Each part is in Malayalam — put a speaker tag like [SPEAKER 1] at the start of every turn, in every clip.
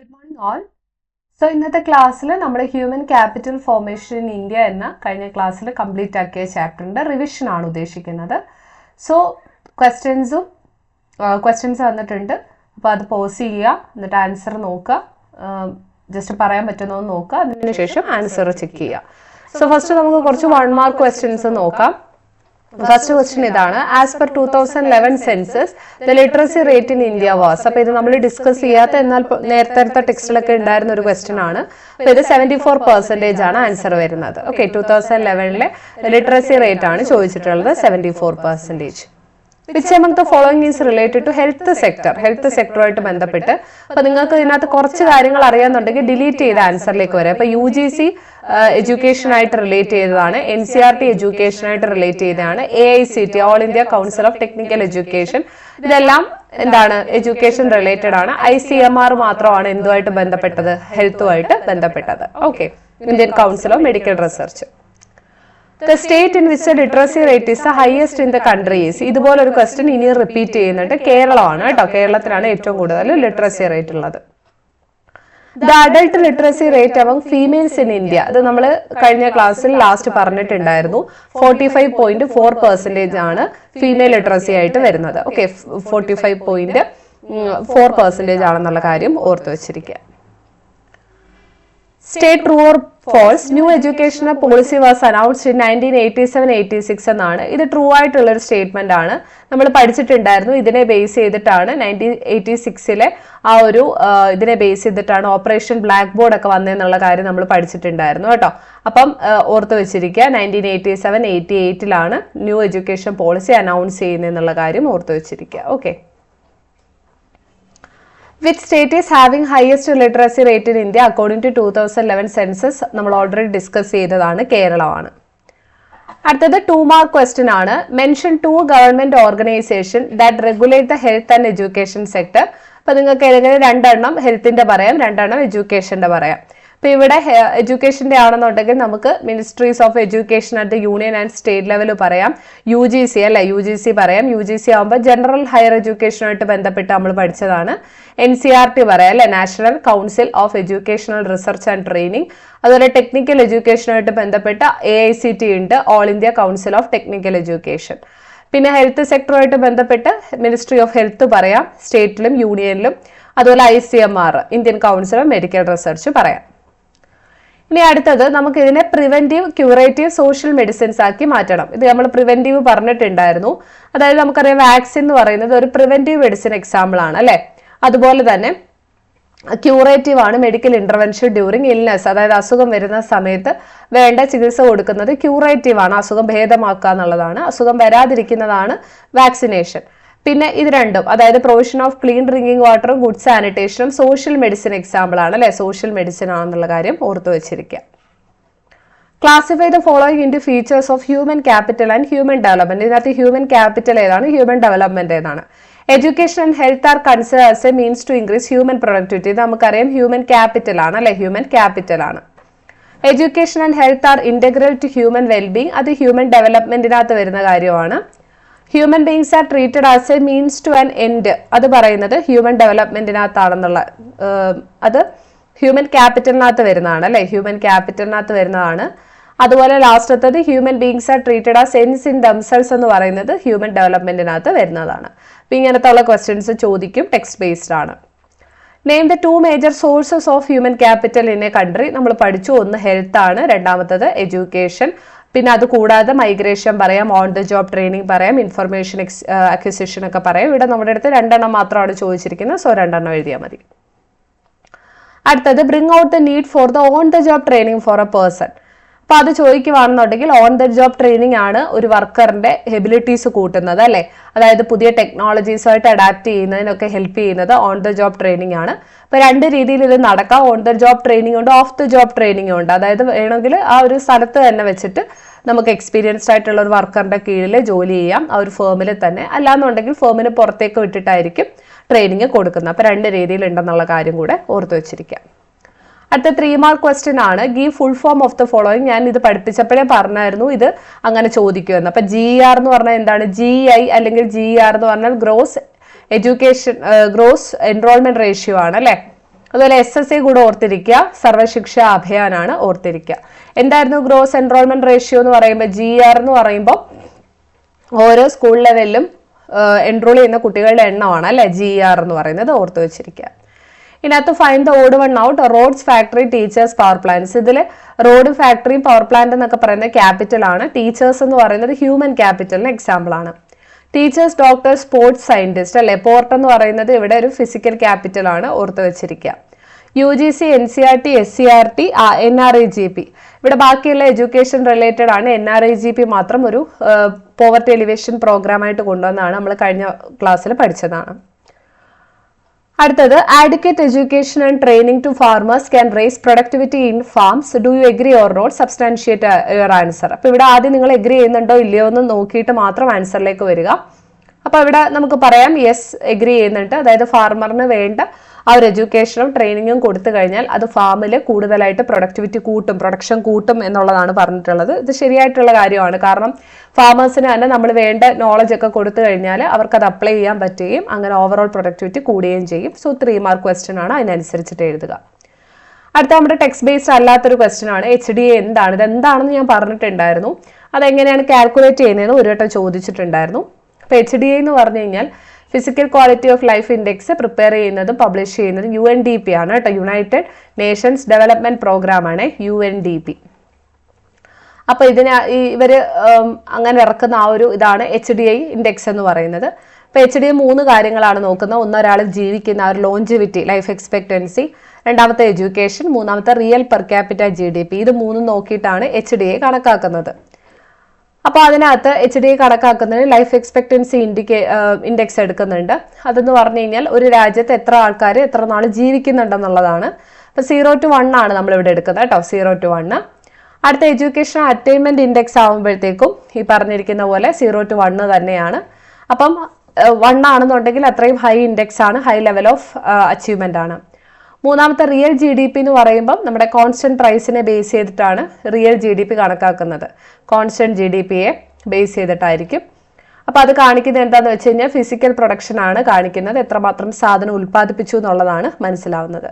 [SPEAKER 1] Good morning all. So ഇന്നത്തെ ക്ലാസ്സിൽ നമ്മൾ human capital formation in India എന്ന കഴിഞ്ഞ ക്ലാസ്സിൽ കംപ്ലീറ്റ് ആക്കിയ ചാപ്റ്ററിൻ്റെ റിവിഷൻ ആണ് ഉദ്ദേശിക്കുന്നത്. സോ ക്വസ്റ്റ്യൻസ് വന്നിട്ടുണ്ട്. അപ്പോൾ അത് പോസ് ചെയ്യുക, എന്നിട്ട് ആൻസർ നോക്കുക, ജസ്റ്റ് പറയാൻ പറ്റുന്നോ എന്ന് നോക്കുക, അതിനുശേഷം ആൻസർ ചെക്ക് ചെയ്യുക. സോ ഫസ്റ്റ് നമുക്ക് കുറച്ച് 1 മാർക്ക് ക്വസ്റ്റ്യൻസ് നോക്കാം. ഫസ്റ്റ് ക്വസ്റ്റ്യൻ ഇതാണ്. As per 2011 census the literacy rate in India was. അപ്പൊ ഇത് നമ്മൾ ഡിസ്കസ് ചെയ്യാത്ത എന്നാൽ നേരത്തെ ടെക്സ്റ്റിലൊക്കെ ഉണ്ടായിരുന്ന ഒരു ക്വസ്റ്റ്യൻ ആണ്. അപ്പൊ ഇത് 74% ആണ് ആൻസർ വരുന്നത്. ഓക്കെ, 2011 ലിറ്ററസി റേറ്റ് ആണ് ചോദിച്ചിട്ടുള്ളത്, 74%. Which among the following is related to health sector? Health സെക്ടറുമായിട്ട് ബന്ധപ്പെട്ട്. അപ്പൊ നിങ്ങൾക്ക് ഇതിനകത്ത് കുറച്ച് കാര്യങ്ങൾ അറിയാന്നുണ്ടെങ്കിൽ ഡിലീറ്റ് ചെയ്ത ആൻസറിലേക്ക് വരാം. അപ്പൊ UGC എഡ്യൂക്കേഷനായിട്ട് റിലേറ്റ് ചെയ്തതാണ്, NCERT എഡ്യൂക്കേഷനായിട്ട് റിലേറ്റ് ചെയ്തതാണ്, AICT all India council of technical education ഇതെല്ലാം എന്താണ്, എഡ്യൂക്കേഷൻ റിലേറ്റഡ് ആണ്. ICMR മാത്രമാണ് എന്തുമായിട്ട് ബന്ധപ്പെട്ടത്, ഹെൽത്തുമായിട്ട് ബന്ധപ്പെട്ടത്. Okay, Indian council of medical research. The state in which the literacy rate is the highest in the country is. ഇതുപോലൊരു ക്വസ്റ്റ്യൻ ഇനി റിപ്പീറ്റ് ചെയ്യുന്നുണ്ട്. കേരളമാണ് കേട്ടോ, കേരളത്തിലാണ് ഏറ്റവും കൂടുതൽ ലിറ്ററസി റേറ്റ് ഉള്ളത്. The adult literacy rate among females in India, അത് നമ്മൾ കഴിഞ്ഞ ക്ലാസ്സിൽ ലാസ്റ്റ് പറഞ്ഞിട്ടുണ്ടായിരുന്നു. 45.4% ആണ് ഫീമെയിൽ ലിറ്ററസി ആയിട്ട് വരുന്നത്. ഓക്കെ, 45.4% ആണെന്നുള്ള കാര്യം ഓർത്തു വെച്ചിരിക്കുക. State true or false, new educational policy was announced in 1987-86 എന്നാണ്. ഇത് ട്രൂ ആയിട്ടുള്ള ഒരു സ്റ്റേറ്റ്മെന്റ് ആണ്. നമ്മൾ പഠിച്ചിട്ടുണ്ടായിരുന്നു. ഇതിനെ ബേസ് ചെയ്തിട്ടാണ് 1986 ആ ഒരു ഇതിനെ ബേസ് ചെയ്തിട്ടാണ് ഓപ്പറേഷൻ ബ്ലാക്ക് ബോർഡ് ഒക്കെ വന്നതെന്നുള്ള കാര്യം നമ്മൾ പഠിച്ചിട്ടുണ്ടായിരുന്നു കേട്ടോ. അപ്പം ഓർത്ത് വെച്ചിരിക്കുക, 1987-88 ന്യൂ എഡ്യൂക്കേഷൻ പോളിസി അനൗൺസ് ചെയ്യുന്നതെന്നുള്ള കാര്യം ഓർത്ത് വെച്ചിരിക്കുക. Okay, Which state is having highest literacy rate in India according to 2011 census? നമ്മൾ ഓൾറെഡി ഡിസ്കസ് ചെയ്തതാണ്, കേരളമാണ്. അടുത്തത് 2 മാർക്ക് ക്വസ്റ്റ്യൻ ആണ്. Mention 2 government organisation that regulate the health and education sector. അപ്പൊ നിങ്ങൾക്ക് ഏതെങ്കിലും 2 എണ്ണം ഹെൽത്തിന്റെ പറയാം, 2 എണ്ണം എഡ്യൂക്കേഷന്റെ പറയാം. അപ്പൊ ഇവിടെ എഡ്യൂക്കേഷന്റെ ആണെന്നുണ്ടെങ്കിൽ നമുക്ക് ministries of education at the union and state level പറയാം. UGC അല്ലെ, UGC പറയാം. UGC ആകുമ്പോൾ ജനറൽ ഹയർ എഡ്യൂക്കേഷനുമായിട്ട് ബന്ധപ്പെട്ട് നമ്മൾ പഠിച്ചതാണ്. NCERT പറയാം അല്ലെ, national council of educational research and training. അതുപോലെ ടെക്നിക്കൽ എഡ്യൂക്കേഷനുമായിട്ട് ബന്ധപ്പെട്ട AICT ഉണ്ട്, all India council of technical education. പിന്നെ ഹെൽത്ത് സെക്ടറുമായിട്ട് ബന്ധപ്പെട്ട് മിനിസ്ട്രി ഓഫ് ഹെൽത്ത് പറയാം, സ്റ്റേറ്റിലും യൂണിയനിലും. അതുപോലെ ICMR Indian council of medical research പറയാം. ഇനി അടുത്തത് നമുക്ക് ഇതിനെ പ്രിവെന്റീവ്, ക്യൂറേറ്റീവ്, സോഷ്യൽ മെഡിസിൻസ് ആക്കി മാറ്റണം. ഇത് നമ്മൾ പ്രിവെന്റീവ് പറഞ്ഞിട്ടുണ്ടായിരുന്നു. അതായത് നമുക്കറിയാം വാക്സിൻ എന്ന് പറയുന്നത് ഒരു പ്രിവെന്റീവ് മെഡിസിൻ എക്സാമ്പിൾ ആണ് അല്ലെ. അതുപോലെ തന്നെ ക്യൂറേറ്റീവ് ആണ് മെഡിക്കൽ ഇന്റർവെൻഷൻ ഡ്യൂറിങ് ഇൽനെസ്, അതായത് അസുഖം വരുന്ന സമയത്ത് വേണ്ട ചികിത്സ കൊടുക്കുന്നത് ക്യൂറേറ്റീവ് ആണ്, അസുഖം ഭേദമാക്കുക എന്നുള്ളതാണ്. അസുഖം വരാതിരിക്കുന്നതാണ് വാക്സിനേഷൻ. പിന്നെ ഇത് രണ്ടും, അതായത് പ്രൊവിഷൻ ഓഫ് ക്ലീൻ ഡ്രിങ്കിങ് വാട്ടറും ഗുഡ് സാനിറ്റേഷനും സോഷ്യൽ മെഡിസിൻ എക്സാമ്പിൾ ആണ് അല്ലെ, സോഷ്യൽ മെഡിസിൻ ആണെന്നുള്ള കാര്യം ഓർത്തു വെച്ചിരിക്കുക. Classify the following into features of human capital and human development. ഇതിനകത്ത് ഹ്യൂമൻ ക്യാപിറ്റൽ ഏതാണ്, ഹ്യൂമൻ ഡെവലപ്മെന്റ് ഏതാണ്? Education and health are consider as a means to increase human productivity. ഇത് നമുക്കറിയാം ഹ്യൂമൻ ക്യാപിറ്റൽ ആണ് അല്ലെ, ഹ്യൂമൻ ക്യാപിറ്റൽ ആണ്. Education and health are integral to human wellbeing, അത് ഹ്യൂമൻ ഡെവലപ്മെന്റിനകത്ത് വരുന്ന കാര്യമാണ്. Human beings are treated as a means to an end, അത് പറയുന്നത് ഹ്യൂമൻ ഡെവലപ്മെന്റിനകത്താണെന്നുള്ള, അത് ഹ്യൂമൻ ക്യാപിറ്റലിനകത്ത് വരുന്നതാണ് അല്ലെ, ഹ്യൂമൻ ക്യാപിറ്റലിനകത്ത് വരുന്നതാണ്. അതുപോലെ ലാസ്റ്റത്തത് human beings are treated as ends in themselves എന്ന് പറയുന്നത് ഹ്യൂമൻ ഡെവലപ്മെന്റിനകത്ത് വരുന്നതാണ്. അപ്പൊ ഇങ്ങനത്തെ ഉള്ള ക്വസ്റ്റ്യൻസ് ചോദിക്കും, ടെക്സ്റ്റ് ബേസ്ഡ് ആണ്. Name the 2 major sources of human capital in A country. നമ്മൾ പഠിച്ചു, ഒന്ന് ഹെൽത്ത് ആണ്, രണ്ടാമത്തത് എഡ്യൂക്കേഷൻ. പിന്നെ അത് കൂടാതെ മൈഗ്രേഷൻ പറയാം, ഓൺ ദ ജോബ് ട്രെയിനിങ് പറയാം, ഇൻഫർമേഷൻ അക്വിസിഷൻ ഒക്കെ പറയാം. ഇവിടെ നമ്മുടെ അടുത്ത് 2 എണ്ണം മാത്രമാണ് ചോദിച്ചിരിക്കുന്നത്, സോ 2 എണ്ണം എഴുതിയാൽ മതി. അടുത്തത് bring out the need for the on the job training for A person. അപ്പൊ അത് ചോദിക്കുവാണെന്നുണ്ടെങ്കിൽ ഓൺ ദ ജോബ് ട്രെയിനിങ് ആണ് ഒരു വർക്കറിന്റെ എബിലിറ്റീസ് കൂട്ടുന്നത് അല്ലെ, അതായത് പുതിയ ടെക്നോളജീസുമായിട്ട് അഡാപ്റ്റ് ചെയ്യുന്നതിനൊക്കെ ഹെൽപ്പ് ചെയ്യുന്നത് ഓൺ ദ ജോബ് ട്രെയിനിങ് ആണ്. അപ്പൊ 2 രീതിയിൽ ഇത് നടക്കാം, ഓൺ ദ ജോബ് ട്രെയിനിങ് ഉണ്ട്, ഓഫ് ദ ജോബ് ട്രെയിനിങ് ഉണ്ട്. അതായത് വേണമെങ്കിൽ ആ ഒരു സ്ഥലത്ത് തന്നെ വെച്ചിട്ട് നമുക്ക് എക്സ്പീരിയൻസ്ഡ് ആയിട്ടുള്ള ഒരു വർക്കറിന്റെ കീഴിൽ ജോലി ചെയ്യാം, ആ ഒരു ഫേമിൽ തന്നെ. അല്ലാന്നുണ്ടെങ്കിൽ ഫേമിന് പുറത്തേക്ക് വിട്ടിട്ടായിരിക്കും ട്രെയിനിങ് കൊടുക്കുന്നത്. അപ്പൊ 2 രീതിയിൽ ഉണ്ടെന്നുള്ള കാര്യം കൂടെ ഓർത്തു വെച്ചിരിക്കാം. അടുത്ത 3 മാർക്ക് ക്വസ്റ്റ്യൻ ആണ്. Give full form of the following. ഞാൻ ഇത് പഠിപ്പിച്ചപ്പോഴേ പറഞ്ഞായിരുന്നു ഇത് അങ്ങനെ ചോദിക്കുമെന്ന്. അപ്പൊ GR എന്ന് പറഞ്ഞാൽ എന്താണ്, GI അല്ലെങ്കിൽ GR എന്ന് പറഞ്ഞാൽ gross education gross enrolment ratio ആണ് അല്ലെ. അതുപോലെ SSA കൂടെ ഓർത്തിരിക്കുക, സർവശിക്ഷ അഭിയാനാണ് ഓർത്തിരിക്കുക. എന്തായിരുന്നു ഗ്രോസ് എൻറോൾമെന്റ് റേഷ്യോ എന്ന് പറയുമ്പോൾ? GR എന്ന് പറയുമ്പോൾ ഓരോ സ്കൂൾ ലെവലിലും എൻറോൾ ചെയ്യുന്ന കുട്ടികളുടെ എണ്ണമാണ് അല്ലെ GR എന്ന് പറയുന്നത്, ഓർത്ത് വെച്ചിരിക്കുക. ഇതിനകത്ത് find the odd one out. Roads, factory, teachers, power plants. ഇതിൽ റോഡ്, ഫാക്ടറി, പവർ പ്ലാന്റ് എന്നൊക്കെ പറയുന്നത് ക്യാപിറ്റൽ ആണ്. ടീച്ചേഴ്സ് എന്ന് പറയുന്നത് ഹ്യൂമൻ ക്യാപിറ്റലിന് എക്സാമ്പിൾ ആണ്. ടീച്ചേഴ്സ്, ഡോക്ടർ, സ്പോർട്സ് സയന്റിസ്റ്റ് അല്ലെ. പോർട്ട് എന്ന് പറയുന്നത് ഇവിടെ ഒരു ഫിസിക്കൽ ക്യാപിറ്റൽ ആണ്, ഓർത്ത് വെച്ചിരിക്കുക. UGC, NCERT, SCERT, NRIGP. ഇവിടെ ബാക്കിയുള്ള എഡ്യൂക്കേഷൻ റിലേറ്റഡ് ആണ്. NRIGP മാത്രം ഒരു പോവർട്ടി എലിവേഷൻ പ്രോഗ്രാം ആയിട്ട് കൊണ്ടുവന്നതാണ്, നമ്മൾ കഴിഞ്ഞ ക്ലാസ്സിൽ പഠിച്ചതാണ്. അടുത്തത് adequate education and training to farmers can raise productivity in farms. Do you agree or not? Substantiate your answer. അപ്പോൾ ഇവിടെ ആദ്യം നിങ്ങൾ എഗ്രി ചെയ്യുന്നുണ്ടോ ഇല്ലയോ എന്ന് നോക്കിയിട്ട് മാത്രം ആൻസറിലേക്ക് വരിക. അപ്പോൾ ഇവിടെ നമുക്ക് പറയാം യെസ് എഗ്രി ചെയ്യുന്നുണ്ട്. അതായത് ഫാർമറിന് വേണ്ട ആ ഒരു എഡ്യൂക്കേഷനും ട്രെയിനിങ്ങും കൊടുത്തു കഴിഞ്ഞാൽ അത് ഫാമിൽ കൂടുതലായിട്ട് പ്രൊഡക്ഷൻ കൂട്ടും എന്നുള്ളതാണ് പറഞ്ഞിട്ടുള്ളത്. ഇത് ശരിയായിട്ടുള്ള കാര്യമാണ്. കാരണം ഫാമേഴ്സിന് തന്നെ നമ്മൾ വേണ്ട നോളജ് ഒക്കെ കൊടുത്തു കഴിഞ്ഞാൽ അവർക്ക് അത് അപ്ലൈ ചെയ്യാൻ പറ്റുകയും അങ്ങനെ ഓവറോൾ പ്രൊഡക്ടിവിറ്റി കൂടുകയും ചെയ്യും. സോ 3 മാർക്ക് ക്വസ്റ്റ്യൻ ആണ്, അതിനനുസരിച്ചിട്ട് എഴുതുക. അടുത്ത നമ്മുടെ ടെക്സ്റ്റ് ബേസ്ഡ് അല്ലാത്തൊരു ക്വസ്റ്റ്യൻ ആണ്. HDA എന്താണ്? ഇത് എന്താണെന്ന് ഞാൻ പറഞ്ഞിട്ടുണ്ടായിരുന്നു. അതെങ്ങനെയാണ് കാൽക്കുലേറ്റ് ചെയ്യുന്നതെന്ന് ഒരു വട്ടം ചോദിച്ചിട്ടുണ്ടായിരുന്നു. അപ്പോൾ HDA എന്ന് പറഞ്ഞു കഴിഞ്ഞാൽ physical quality of life index prepare ചെയ്യുന്നതും പബ്ലിഷ് ചെയ്യുന്നതും UNDP ആണ് കേട്ടോ. യുണൈറ്റഡ് നേഷൻസ് ഡെവലപ്മെന്റ് പ്രോഗ്രാം ആണ് UNDP. അപ്പൊ ഇവര് അങ്ങനെ ഇറക്കുന്ന ആ ഒരു ഇതാണ് HDI ഇൻഡെക്സ് എന്ന് പറയുന്നത്. അപ്പൊ HDI 3 കാര്യങ്ങളാണ് നോക്കുന്നത്. ഒന്ന്, ഒരാൾ ജീവിക്കുന്ന ആ ഒരു ലോഞ്ചിവിറ്റി, ലൈഫ് എക്സ്പെക്ടൻസി. രണ്ടാമത്തെ എഡ്യൂക്കേഷൻ. മൂന്നാമത്തെ റിയൽ പെർ ക്യാപിറ്റ GDP. ഇത് 3 നോക്കിയിട്ടാണ് HDI കണക്കാക്കുന്നത്. അപ്പോൾ അതിനകത്ത് HDI കണക്കാക്കുന്നതിന് ലൈഫ് എക്സ്പെക്ടൻസി ഇൻഡെക്സ് എടുക്കുന്നുണ്ട്. അതെന്ന് പറഞ്ഞു കഴിഞ്ഞാൽ ഒരു രാജ്യത്ത് എത്ര ആൾക്കാർ എത്ര നാൾ ജീവിക്കുന്നുണ്ടെന്നുള്ളതാണ്. അപ്പോൾ 0 to 1 ആണ് നമ്മളിവിടെ എടുക്കുന്നത് കേട്ടോ, 0 to 1. അടുത്ത എഡ്യൂക്കേഷൻ അറ്റൈൻമെന്റ് ഇൻഡെക്സ് ആകുമ്പോഴത്തേക്കും ഈ പറഞ്ഞിരിക്കുന്ന പോലെ 0 to 1 തന്നെയാണ്. അപ്പം 1 ആണെന്നുണ്ടെങ്കിൽ അത്രയും ഹൈ ഇൻഡെക്സ് ആണ്, ഹൈ ലെവൽ ഓഫ് അച്ചീവ്മെന്റ് ആണ്. മൂന്നാമത്തെ റിയൽ GDP എന്ന് പറയുമ്പം നമ്മുടെ കോൺസ്റ്റന്റ് പ്രൈസിനെ ബേസ് ചെയ്തിട്ടാണ് റിയൽ GDP കണക്കാക്കുന്നത്. കോൺസ്റ്റന്റ് GDPയെ ബേസ് ചെയ്തിട്ടായിരിക്കും. അപ്പോൾ അത് കാണിക്കുന്നത് എന്താണെന്ന് വെച്ച് കഴിഞ്ഞാൽ ഫിസിക്കൽ പ്രൊഡക്ഷൻ ആണ് കാണിക്കുന്നത്, എത്രമാത്രം സാധനം ഉൽപ്പാദിപ്പിച്ചു എന്നുള്ളതാണ് മനസ്സിലാവുന്നത്.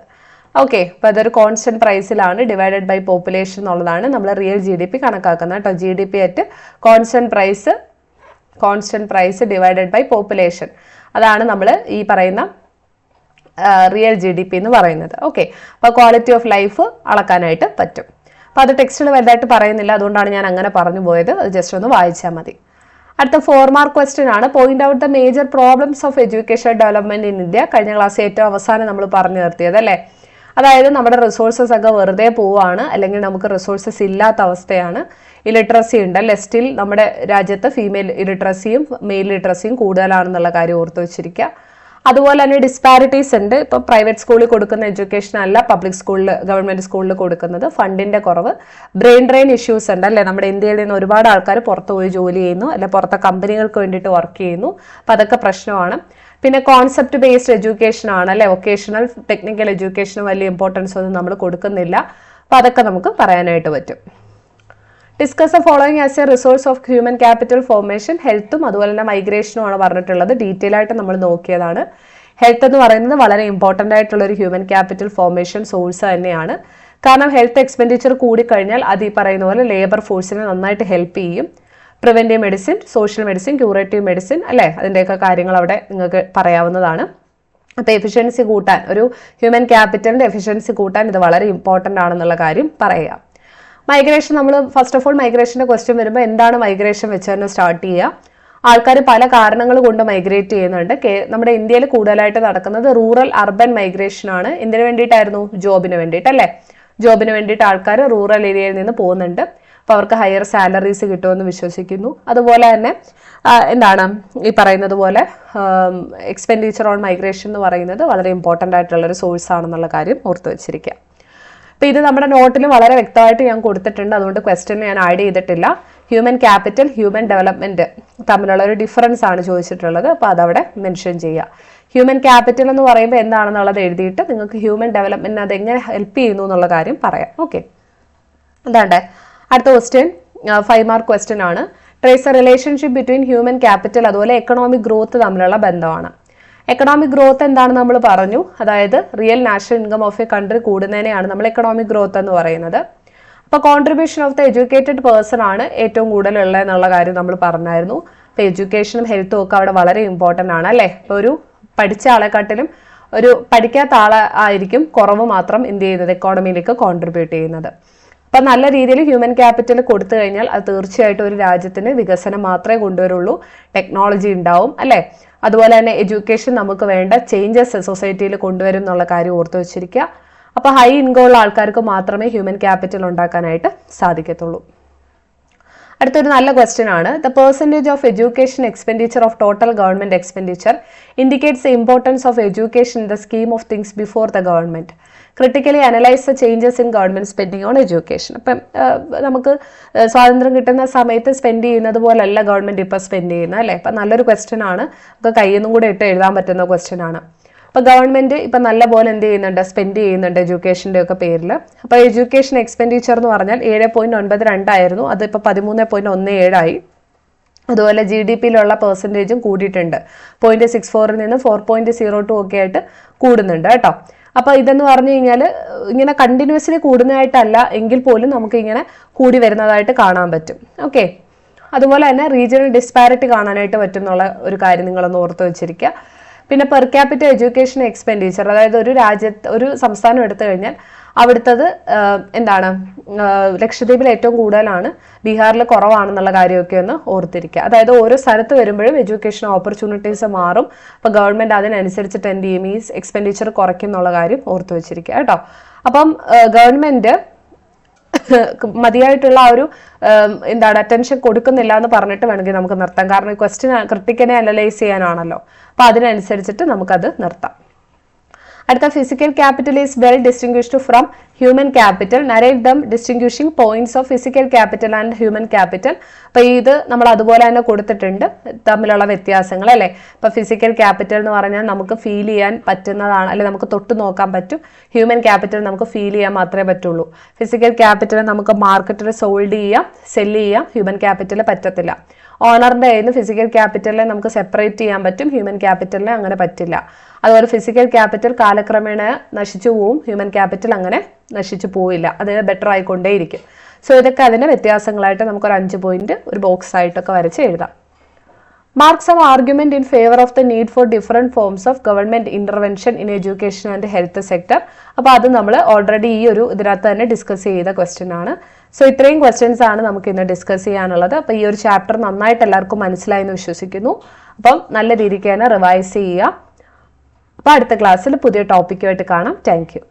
[SPEAKER 1] ഓക്കെ, അപ്പോൾ അതൊരു കോൺസ്റ്റന്റ് പ്രൈസിലാണ് ഡിവൈഡഡ് ബൈ പോപ്പുലേഷൻ എന്നുള്ളതാണ് നമ്മൾ റിയൽ GDP കണക്കാക്കുന്നത് കേട്ടോ. GDP at constant price divided by population, അതാണ് നമ്മൾ ഈ പറയുന്ന റിയൽ GDP എന്ന് പറയുന്നത്. ഓക്കെ, അപ്പോൾ ക്വാളിറ്റി ഓഫ് ലൈഫ് അളക്കാനായിട്ട് പറ്റും. അപ്പോൾ അത് ടെക്സ്റ്റിൽ വലുതായിട്ട് പറയുന്നില്ല, അതുകൊണ്ടാണ് ഞാൻ അങ്ങനെ പറഞ്ഞു പോയത്. അത് ജസ്റ്റ് ഒന്ന് വായിച്ചാൽ മതി. അടുത്ത 4 മാർക്ക് ക്വസ്റ്റ്യൻ ആണ്. Point out the major problems of education development in India. കഴിഞ്ഞ ക്ലാസ് ഏറ്റവും അവസാനം നമ്മൾ പറഞ്ഞു നിർത്തിയത് അല്ലേ. അതായത് നമ്മുടെ റിസോഴ്സസ് ഒക്കെ വെറുതെ പോവാണ്, അല്ലെങ്കിൽ നമുക്ക് റിസോഴ്സസ് ഇല്ലാത്ത അവസ്ഥയാണ്. ഇലിറ്ററസി ഉണ്ട് അല്ലെ. സ്റ്റിൽ നമ്മുടെ രാജ്യത്ത് ഫീമെയിൽ ഇലിറ്ററസിയും മെയിൽ ലിറ്ററസിയും കൂടുതലാണെന്നുള്ള കാര്യം ഓർത്ത് വെച്ചിരിക്കുക. അതുപോലെ തന്നെ ഡിസ്പാരിറ്റീസ് ഉണ്ട്. ഇപ്പോൾ പ്രൈവറ്റ് സ്കൂളിൽ കൊടുക്കുന്ന എഡ്യൂക്കേഷൻ അല്ല പബ്ലിക് സ്കൂളിൽ, ഗവൺമെന്റ് സ്കൂളിൽ കൊടുക്കുന്നത്. ഫണ്ടിന്റെ കുറവ്, ബ്രെയിൻ ഡ്രെയിൻ ഇഷ്യൂസ് ഉണ്ട് അല്ലെ. നമ്മുടെ ഇന്ത്യയിൽ നിന്ന് ഒരുപാട് ആൾക്കാർ പുറത്ത് പോയി ജോലി ചെയ്യുന്നു, അല്ലെ പുറത്തെ കമ്പനികൾക്ക് വേണ്ടിയിട്ട് വർക്ക് ചെയ്യുന്നു. അപ്പം അതൊക്കെ പ്രശ്നമാണ്. പിന്നെ കോൺസെപ്റ്റ് ബേസ്ഡ് എഡ്യൂക്കേഷൻ ആണ് അല്ലെ. വൊക്കേഷണൽ ടെക്നിക്കൽ എഡ്യൂക്കേഷന് വലിയ ഇമ്പോർട്ടൻസ് ഒന്നും നമ്മൾ കൊടുക്കുന്നില്ല. അപ്പം അതൊക്കെ നമുക്ക് പറയാനായിട്ട് പറ്റും. Discuss the following as a resource of human capital formation. ഹെൽത്തും അതുപോലെ തന്നെ മൈഗ്രേഷനും ആണ് പറഞ്ഞിട്ടുള്ളത്. ഡീറ്റെയിൽ ആയിട്ട് നമ്മൾ നോക്കിയതാണ്. ഹെൽത്ത് എന്ന് പറയുന്നത് വളരെ ഇമ്പോർട്ടൻ്റ് ആയിട്ടുള്ള ഒരു ഹ്യൂമൻ ക്യാപിറ്റൽ ഫോർമേഷൻ സോഴ്സ് തന്നെയാണ്. കാരണം ഹെൽത്ത് എക്സ്പെൻഡിച്ചർ കൂടിക്കഴിഞ്ഞാൽ അത് ഈ പറയുന്ന പോലെ ലേബർ ഫോഴ്സിനെ നന്നായിട്ട് ഹെൽപ്പ് ചെയ്യും. Preventive medicine, social medicine, curative medicine അല്ലേ, അതിൻ്റെയൊക്കെ കാര്യങ്ങൾ അവിടെ നിങ്ങൾക്ക് പറയാവുന്നതാണ്. അപ്പോൾ എഫിഷ്യൻസി കൂട്ടാൻ, ഒരു ഹ്യൂമൻ ക്യാപിറ്റലിൻ്റെ എഫിഷ്യൻസി കൂട്ടാൻ ഇത് വളരെ ഇമ്പോർട്ടൻ്റ് ആണെന്നുള്ള കാര്യം പറയാം. മൈഗ്രേഷൻ, നമ്മൾ ഫസ്റ്റ് ഓഫ് ഓൾ മൈഗ്രേഷൻ്റെ ക്വസ്റ്റ്യൻ വരുമ്പോൾ എന്താണ് മൈഗ്രേഷൻ വെച്ച് തന്നെ സ്റ്റാർട്ട് ചെയ്യുക. ആൾക്കാർ പല കാരണങ്ങൾ കൊണ്ട് മൈഗ്രേറ്റ് ചെയ്യുന്നുണ്ട്. നമ്മുടെ ഇന്ത്യയിൽ കൂടുതലായിട്ട് നടക്കുന്നത് റൂറൽ അർബൻ മൈഗ്രേഷൻ ആണ്. എന്തിനു വേണ്ടിയിട്ടായിരുന്നു? ജോബിന് വേണ്ടിയിട്ട് അല്ലേ. ജോബിന് വേണ്ടിയിട്ട് ആൾക്കാർ റൂറൽ ഏരിയയിൽ നിന്ന് പോകുന്നുണ്ട്. അപ്പോൾ അവർക്ക് ഹയർ സാലറീസ് കിട്ടുമെന്ന് വിശ്വസിക്കുന്നു. അതുപോലെ തന്നെ എന്താണ് ഈ പറയുന്നത് പോലെ എക്സ്പെൻഡിച്ചർ ഓൺ മൈഗ്രേഷൻ എന്ന് പറയുന്നത് വളരെ ഇമ്പോർട്ടൻ്റ് ആയിട്ടുള്ളൊരു സോഴ്സ് ആണെന്നുള്ള കാര്യം ഓർത്ത് വെച്ചിരിക്കുക. അപ്പോൾ ഇത് നമ്മുടെ നോട്ടിൽ വളരെ വ്യക്തമായിട്ട് ഞാൻ കൊടുത്തിട്ടുണ്ട്, അതുകൊണ്ട് ക്വസ്റ്റ്യൻ ഞാൻ ആഡ് ചെയ്തിട്ടില്ല. ഹ്യൂമൻ ക്യാപിറ്റൽ, ഹ്യൂമൻ ഡെവലപ്മെൻറ്റ് തമ്മിലുള്ള ഒരു ഡിഫറൻസ് ആണ് ചോദിച്ചിട്ടുള്ളത്. അപ്പോൾ അതവിടെ മെൻഷൻ ചെയ്യുക. ഹ്യൂമൻ ക്യാപിറ്റൽ എന്ന് പറയുമ്പോൾ എന്താണെന്നുള്ളത് എഴുതിയിട്ട് നിങ്ങൾക്ക് ഹ്യൂമൻ ഡെവലപ്മെൻറ്റിന് അതെങ്ങനെ ഹെൽപ്പ് ചെയ്യുന്നു എന്നുള്ള കാര്യം പറയാം. ഓക്കെ, എന്താണ്ട് അടുത്ത ക്വസ്റ്റ്യൻ 5 മാർക്ക് ക്വസ്റ്റ്യൻ ആണ്. Trace a relationship between human capital അതുപോലെ എക്കണോമിക് ഗ്രോത്ത് തമ്മിലുള്ള ബന്ധമാണ്. എക്കണോമിക് ഗ്രോത്ത് എന്താണെന്ന് നമ്മൾ പറഞ്ഞു, അതായത് real national income of a country കൂടുന്നതിനെയാണ് നമ്മൾ എക്കണോമിക് ഗ്രോത്ത് എന്ന് പറയുന്നത്. അപ്പോൾ contribution of the educated person ആണ് ഏറ്റവും കൂടുതലുള്ളത് എന്നുള്ള കാര്യം നമ്മൾ പറഞ്ഞായിരുന്നു. അപ്പോൾ എഡ്യൂക്കേഷനും ഹെൽത്തും ഒക്കെ അവിടെ വളരെ ഇമ്പോർട്ടൻ്റ് ആണ് അല്ലേ. ഇപ്പോൾ ഒരു പഠിച്ച ആളെക്കാട്ടിലും ഒരു പഠിക്കാത്ത ആളെ ആയിരിക്കും കുറവ് മാത്രം എന്ത് ചെയ്യുന്നത്, എക്കോണമിയിലേക്ക് കോൺട്രിബ്യൂട്ട് ചെയ്യുന്നത്. അപ്പം നല്ല രീതിയിൽ ഹ്യൂമൻ ക്യാപിറ്റൽ കൊടുത്തു കഴിഞ്ഞാൽ അത് തീർച്ചയായിട്ടും ഒരു രാജ്യത്തിന് വികസനം മാത്രമേ കൊണ്ടുവരുള്ളൂ. ടെക്നോളജി ഉണ്ടാവും അല്ലേ. അതുപോലെ തന്നെ എഡ്യൂക്കേഷൻ നമുക്ക് വേണ്ട ചേഞ്ചസ് സൊസൈറ്റിയിൽ കൊണ്ടുവരും എന്നുള്ള കാര്യം ഓർത്തു വെച്ചിരിക്കുക. അപ്പോൾ ഹൈ ഇൻകം ഉള്ള ആൾക്കാർക്ക് മാത്രമേ ഹ്യൂമൻ ക്യാപിറ്റൽ ഉണ്ടാക്കാനായിട്ട് സാധിക്കത്തുള്ളൂ. അടുത്തൊരു നല്ല ക്വസ്റ്റ്യൻ ആണ്. The percentage of education expenditure of total government expenditure indicates the importance of education in the scheme of things before the government. Critically analyse the changes in government spending on education. അപ്പം നമുക്ക് സ്വാതന്ത്ര്യം കിട്ടുന്ന സമയത്ത് സ്പെൻഡ് ചെയ്യുന്നത് പോലല്ല ഗവൺമെന്റ് ഇപ്പോൾ സ്പെൻഡ് ചെയ്യുന്നത് അല്ലേ. അപ്പം നല്ലൊരു ക്വസ്റ്റ്യൻ ആണ്, നമുക്ക് കയ്യിൽ നിന്നും കൂടെ ഇട്ട് എഴുതാൻ പറ്റുന്ന ക്വസ്റ്റ്യൻ ആണ്. അപ്പോൾ ഗവൺമെന്റ് ഇപ്പം നല്ല പോലെ എന്ത് ചെയ്യുന്നുണ്ട്, സ്പെൻഡ് ചെയ്യുന്നുണ്ട് എഡ്യൂക്കേഷൻ്റെ ഒക്കെ പേരിൽ. അപ്പോൾ എഡ്യൂക്കേഷൻ എക്സ്പെൻഡിച്ചർ എന്ന് പറഞ്ഞാൽ 7.92 ആയിരുന്നു, അതിപ്പോൾ 13.17 ആയി. അതുപോലെ GDP-യിലുള്ള പെർസെൻറ്റേജും കൂടിയിട്ടുണ്ട്. 0.64 നിന്ന് 4.02 ഒക്കെ ആയിട്ട് കൂടുന്നുണ്ട് കേട്ടോ. അപ്പോൾ ഇതെന്ന് പറഞ്ഞു കഴിഞ്ഞാൽ ഇങ്ങനെ കണ്ടിന്യൂസ്ലി കൂടുന്നതായിട്ടല്ല എങ്കിൽ പോലും നമുക്ക് ഇങ്ങനെ കൂടി വരുന്നതായിട്ട് കാണാൻ പറ്റും. ഓക്കെ, അതുപോലെ തന്നെ റീജിയണൽ ഡിസ്പാരിറ്റി കാണാനായിട്ട് പറ്റും എന്നുള്ള ഒരു കാര്യം നിങ്ങളൊന്ന് ഓർത്ത് വെച്ചിരിക്കുക. പിന്നെ പെർ ക്യാപിറ്റൽ എഡ്യൂക്കേഷൻ എക്സ്പെൻഡിച്ചർ, അതായത് ഒരു രാജ്യത്ത് ഒരു സംസ്ഥാനം എടുത്തു കഴിഞ്ഞാൽ അവിടുത്തത് എന്താണ്, ലക്ഷദ്വീപിൽ ഏറ്റവും കൂടുതലാണ്, ബീഹാറിൽ കുറവാണെന്നുള്ള കാര്യമൊക്കെ ഒന്ന് ഓർത്തിരിക്കുക. അതായത് ഓരോ സ്ഥലത്ത് വരുമ്പോഴും എഡ്യൂക്കേഷൻ ഓപ്പർച്യൂണിറ്റീസ് മാറും. അപ്പോൾ ഗവൺമെന്റ് അതിനനുസരിച്ചിട്ട് എന്ത് ചെയ്യും, ഈ എക്സ്പെൻഡിച്ചർ കുറയ്ക്കും എന്നുള്ള കാര്യം ഓർത്ത് വെച്ചിരിക്കുക കേട്ടോ. അപ്പം ഗവൺമെന്റ് മതിയായിട്ടുള്ള ആ ഒരു അറ്റൻഷൻ കൊടുക്കുന്നില്ല എന്ന് പറഞ്ഞിട്ട് വേണമെങ്കിൽ നമുക്ക് നിർത്താം. കാരണം ഈ ക്വസ്റ്റ്യൻ ക്രിട്ടിക്കനെ അനലൈസ് ചെയ്യാനാണല്ലോ. അപ്പൊ അതിനനുസരിച്ചിട്ട് നമുക്കത് നിർത്താം. അടുത്ത physical capital is well distinguished from human capital. Narrate them distinguishing points of physical capital and human capital. അപ്പൊ ഇത് നമ്മൾ അതുപോലെ തന്നെ കൊടുത്തിട്ടുണ്ട്, തമ്മിലുള്ള വ്യത്യാസങ്ങൾ അല്ലേ. ഇപ്പൊ ഫിസിക്കൽ ക്യാപിറ്റൽ എന്ന് പറഞ്ഞാൽ നമുക്ക് ഫീൽ ചെയ്യാൻ പറ്റുന്നതാണ്, അല്ലെ നമുക്ക് തൊട്ട് നോക്കാൻ പറ്റും. ഹ്യൂമൻ ക്യാപിറ്റൽ നമുക്ക് ഫീൽ ചെയ്യാൻ മാത്രമേ പറ്റുള്ളൂ. ഫിസിക്കൽ ക്യാപിറ്റൽ നമുക്ക് മാർക്കറ്റിൽ സോൾഡ് ചെയ്യാം, സെല്ല് ചെയ്യാം. ഹ്യൂമൻ ക്യാപിറ്റൽ പറ്റത്തില്ല. ഓണറിന്റെ കയ്യിൽ നിന്ന് ഫിസിക്കൽ ക്യാപിറ്റലിനെ നമുക്ക് സെപ്പറേറ്റ് ചെയ്യാൻ പറ്റും, ഹ്യൂമൻ ക്യാപിറ്റലിനെ അങ്ങനെ പറ്റില്ല. അതുപോലെ ഫിസിക്കൽ ക്യാപിറ്റൽ കാലക്രമേണ നശിച്ചു പോവും, ഹ്യൂമൻ ക്യാപിറ്റൽ അങ്ങനെ നശിച്ചു പോവില്ല, അത് ബെറ്റർ ആയിക്കൊണ്ടേയിരിക്കും. സോ ഇതൊക്കെ അതിന്റെ വ്യത്യാസങ്ങളായിട്ട് നമുക്കൊരു 5 പോയിന്റ് ഒരു ബോക്സ് ആയിട്ടൊക്കെ വരച്ച് എഴുതാം. Mark some argument in favor of the need for different forms of government intervention in education and health sector. അപ്പോൾ അത് നമ്മൾ ഓൾറെഡി ഈ ഒരു ഇതിനകത്ത് തന്നെ ഡിസ്കസ് ചെയ്ത ക്വസ്റ്റ്യൻ ആണ്. സോ ഇത്രയും ക്വസ്റ്റ്യൻസ് ആണ് നമുക്ക് ഇന്ന് ഡിസ്കസ് ചെയ്യാനുള്ളത്. അപ്പോൾ ഈ ഒരു ചാപ്റ്റർ നന്നായിട്ട് എല്ലാവർക്കും മനസ്സിലായി എന്ന് വിശ്വസിക്കുന്നു. അപ്പം നല്ല രീതിക്ക് തന്നെ റിവൈസ് ചെയ്യുക. അപ്പോൾ അടുത്ത ക്ലാസ്സിൽ പുതിയ ടോപ്പിക്കുമായിട്ട് കാണാം. Thank you.